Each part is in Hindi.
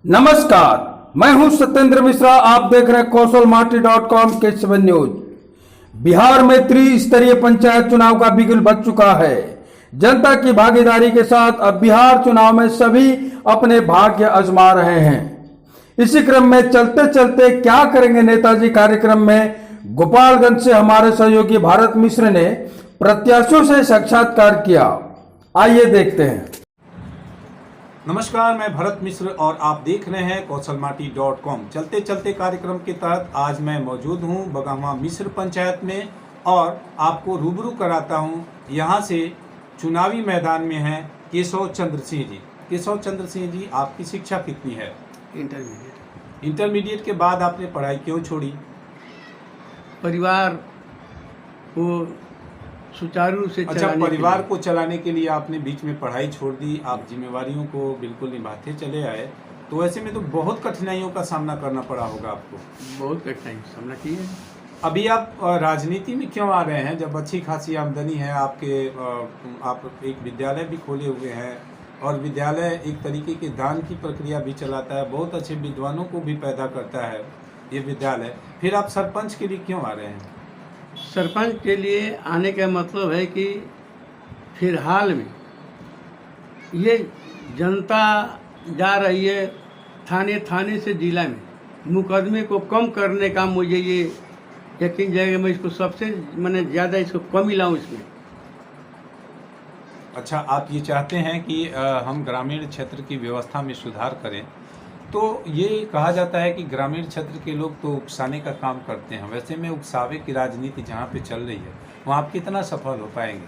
नमस्कार, मैं हूं सत्येंद्र मिश्रा। आप देख रहे हैं कौशलमाटी.com के 7 न्यूज। बिहार में त्रिस्तरीय पंचायत चुनाव का बिगुल बज चुका है। जनता की भागीदारी के साथ अब बिहार चुनाव में सभी अपने भाग्य आजमा रहे हैं। इसी क्रम में चलते चलते क्या करेंगे नेताजी कार्यक्रम में गोपालगंज से हमारे सहयोगी भारत मिश्र ने प्रत्याशियों से साक्षात्कार किया। आइए देखते हैं। नमस्कार, मैं भरत मिश्र और आप देख रहे हैं कौशलमाटी.com। चलते चलते कार्यक्रम के तहत आज मैं मौजूद हूं बगहवा मिश्र पंचायत में और आपको रूबरू कराता हूं। यहां से चुनावी मैदान में हैं केशव चंद्र सिंह जी। केशव चंद्र सिंह जी, आपकी शिक्षा कितनी है? इंटरमीडिएट के बाद आपने पढ़ाई क्यों छोड़ी? परिवार को सुचारू रूप से परिवार को चलाने के लिए आपने बीच में पढ़ाई छोड़ दी, आप जिम्मेवारियों को बिल्कुल निभाते चले आए। तो ऐसे में तो बहुत कठिनाइयों का सामना करना पड़ा होगा आपको। बहुत कठिनाई सामना की है। अभी आप राजनीति में क्यों आ रहे हैं जब अच्छी खासी आमदनी है आपके? आप एक विद्यालय भी खोले हुए हैं और विद्यालय एक तरीके के दान की प्रक्रिया भी चलाता है, बहुत अच्छे विद्वानों को भी पैदा करता है ये विद्यालय। फिर आप सरपंच के लिए क्यों आ रहे हैं? सरपंच के लिए आने का मतलब है कि फिलहाल में ये जनता जा रही है थाने थाने से जिला में, मुकदमे को कम करने का मुझे ये यकीन जाएगा। मैं इसको सबसे मैंने ज़्यादा इसको कम ही लाऊँ इसमें। अच्छा, आप ये चाहते हैं कि हम ग्रामीण क्षेत्र की व्यवस्था में सुधार करें। तो ये कहा जाता है कि ग्रामीण क्षेत्र के लोग तो उकसाने का काम करते हैं, वैसे में उकसावे की राजनीति जहाँ पे चल रही है वहाँ आप कितना सफल हो पाएंगे?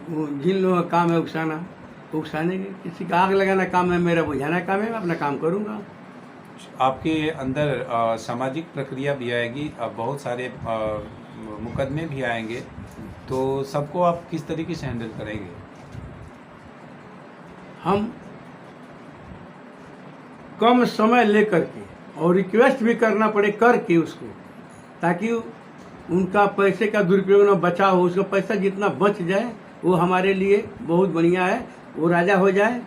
वो जिन लोगों का काम है उकसाने के, किसी का आग लगाना काम है, मेरा बुझाना काम है, मैं अपना काम करूँगा। आपके अंदर सामाजिक प्रक्रिया भी आएगी, बहुत सारे मुकदमे भी आएंगे, तो सबको आप किस तरीके से हैंडल करेंगे? हम कम समय लेकर के और रिक्वेस्ट भी करना पड़े करके उसको, ताकि उनका पैसे का दुरुपयोग न बचा हो। उसका पैसा जितना बच जाए वो हमारे लिए बहुत बढ़िया है, वो राजा हो जाए।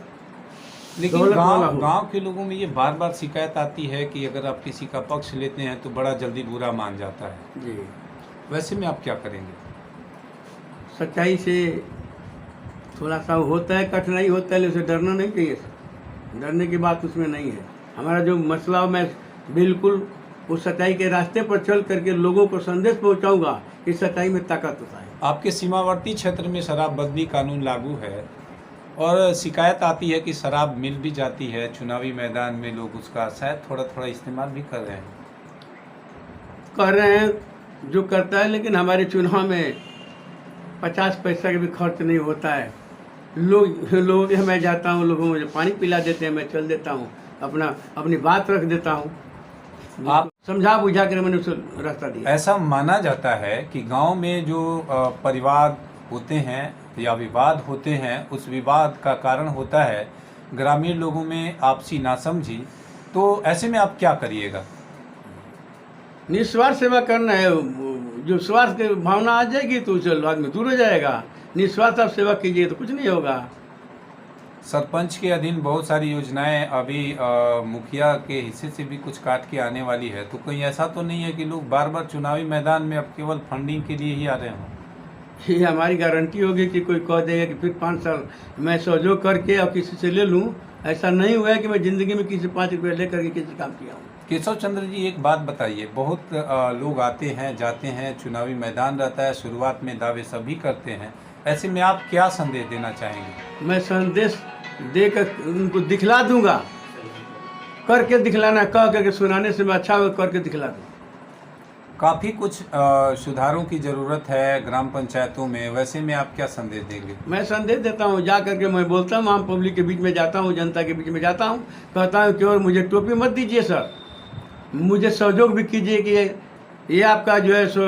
लेकिन गांव के लोगों में ये बार बार शिकायत आती है कि अगर आप किसी का पक्ष लेते हैं तो बड़ा जल्दी बुरा मान जाता है जी। वैसे में आप क्या करेंगे? सच्चाई से थोड़ा सा होता है, कठिनाई होता है, लेकिन उसे डरना नहीं चाहिए। डरने की बात उसमें नहीं है। हमारा जो मसला, मैं बिल्कुल उस सच्चाई के रास्ते पर चल करके लोगों को संदेश पहुंचाऊंगा कि सच्चाई में ताकत होता है। आपके सीमावर्ती क्षेत्र में शराबबंदी कानून लागू है और शिकायत आती है कि शराब मिल भी जाती है चुनावी मैदान में, लोग उसका शायद थोड़ा थोड़ा इस्तेमाल भी कर रहे हैं। जो करता है, लेकिन हमारे चुनाव में 50 पैसा का भी खर्च नहीं होता है। लोगों के मैं जाता हूँ, लोगों मुझे पानी पिला देते हैं, मैं चल देता हूँ, अपनी बात रख देता हूँ। आप समझा बुझा कर मैंने उसे रास्ता दिया। ऐसा माना जाता है कि गांव में जो परिवार होते हैं या विवाद होते हैं, उस विवाद का कारण होता है ग्रामीण लोगों में आपसी नासमझी। तो ऐसे में आप क्या करिएगा? निस्वार्थ सेवा करना है। जो स्वार्थ की भावना आ जाएगी तो चल आदमी दूर हो जाएगा। निस्वार्थ आप सेवा कीजिए तो कुछ नहीं होगा। सरपंच के अधीन बहुत सारी योजनाएं अभी मुखिया के हिस्से से भी कुछ काट के आने वाली है, तो कहीं ऐसा तो नहीं है कि लोग बार बार चुनावी मैदान में अब केवल फंडिंग के लिए ही आ रहे हों? ये हमारी गारंटी होगी कि कोई कह देगा कि फिर 5 साल मैं सहयोग करके और किसी से ले लूँ। ऐसा नहीं हुआ है कि मैं ज़िंदगी में किसी 5 रुपये ले करके किसी काम किया हूँ। केशव चंद्र जी, एक बात बताइए, बहुत लोग आते हैं जाते हैं, चुनावी मैदान रहता है, शुरुआत में दावे सभी करते हैं, ऐसे में आप क्या संदेश देना चाहेंगे? मैं संदेश देकर उनको दिखला दूंगा, करके दिखलाना, कह करके सुनाने से मैं अच्छा करके दिखला दूँ। काफ़ी कुछ सुधारों की ज़रूरत है ग्राम पंचायतों में, वैसे में आप क्या संदेश देंगे? मैं संदेश देता हूँ, जा करके मैं बोलता हूँ, आम पब्लिक के बीच में जाता हूँ, जनता के बीच में जाता हूँ, कहता हूँ कि और मुझे टोपी मत दीजिए सर, मुझे सहयोग भी कीजिए कि ये आपका जो है सो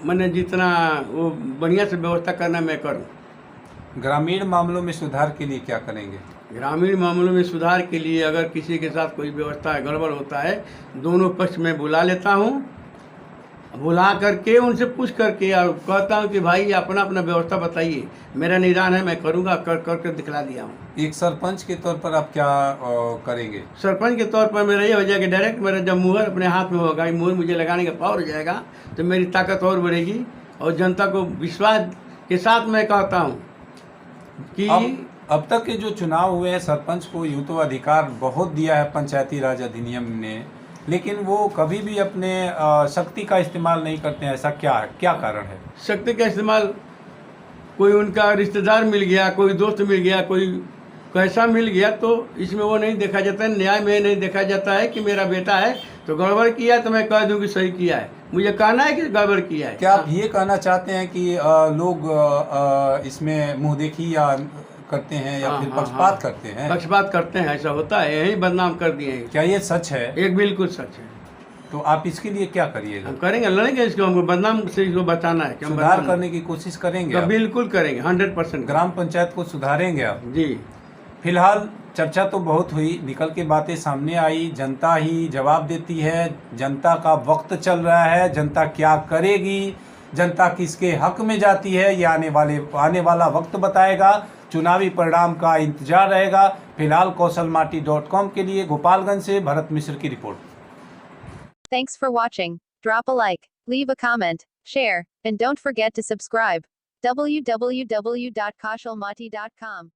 मैंने जितना वो बढ़िया से व्यवस्था करना मैं करूँ। ग्रामीण मामलों में सुधार के लिए क्या करेंगे? ग्रामीण मामलों में सुधार के लिए अगर किसी के साथ कोई व्यवस्था गड़बड़ होता है, दोनों पक्ष में बुला लेता हूँ बुला करके उनसे पूछ करके और कहता हूँ कि भाई अपना अपना व्यवस्था बताइए, मेरा निदान है, मैं करूँगा, कर दिखला दिया हूँ। एक सरपंच के तौर पर आप क्या करेंगे? सरपंच के तौर पर मेरा ये हो जाएगा, डायरेक्ट मेरा जब मुहर अपने हाथ में होगा, मुहर मुझे लगाने का पावर हो जाएगा, तो मेरी ताकत और बढ़ेगी और जनता को विश्वास के साथ मैं कहता हूँ कि अब तक के जो चुनाव हुए हैं, सरपंच को यूं तो अधिकार बहुत दिया है पंचायती राज अधिनियम ने, लेकिन वो कभी भी अपने शक्ति का इस्तेमाल नहीं करते हैं। ऐसा क्या कारण है? शक्ति का इस्तेमाल, कोई उनका रिश्तेदार मिल गया, कोई दोस्त मिल गया, कोई कैसा मिल गया, तो इसमें वो नहीं देखा जाता है, न्याय में नहीं देखा जाता है कि मेरा बेटा है तो गड़बड़ किया तो मैं कह दूं कि सही किया है। मुझे कहना है कि गड़बड़ किया है। क्या आप ये कहना चाहते हैं कि लोग इसमें मुंह देखी या करते हैं या फिर पक्षपात करते हैं? पक्षपात करते हैं, ऐसा होता है, यही बदनाम कर दिए हैं। क्या ये सच है? एक बिल्कुल सच है। तो आप इसके लिए क्या करिएगा? हम करेंगे, लड़ेंगे इसको, हमको बदनाम से इसको बचाना है। सुधार करने की कोशिश करेंगे? तो बिल्कुल करेंगे, 100%। ग्राम पंचायत को सुधारेंगे आप? जी। फिलहाल चर्चा तो बहुत हुई, निकल के बातें सामने आई, जनता ही जवाब देती है। जनता का वक्त चल रहा है, जनता क्या करेगी, जनता किसके हक में जाती है, ये आने वाला वक्त बताएगा। चुनावी परिणाम का इंतजार रहेगा। फिलहाल कौशलमाटी.com के लिए गोपालगंज से भरत मिश्र की report. Thanks for watching. Drop a like, leave a comment, share, and don't forget to subscribe. www.kaushalmati.com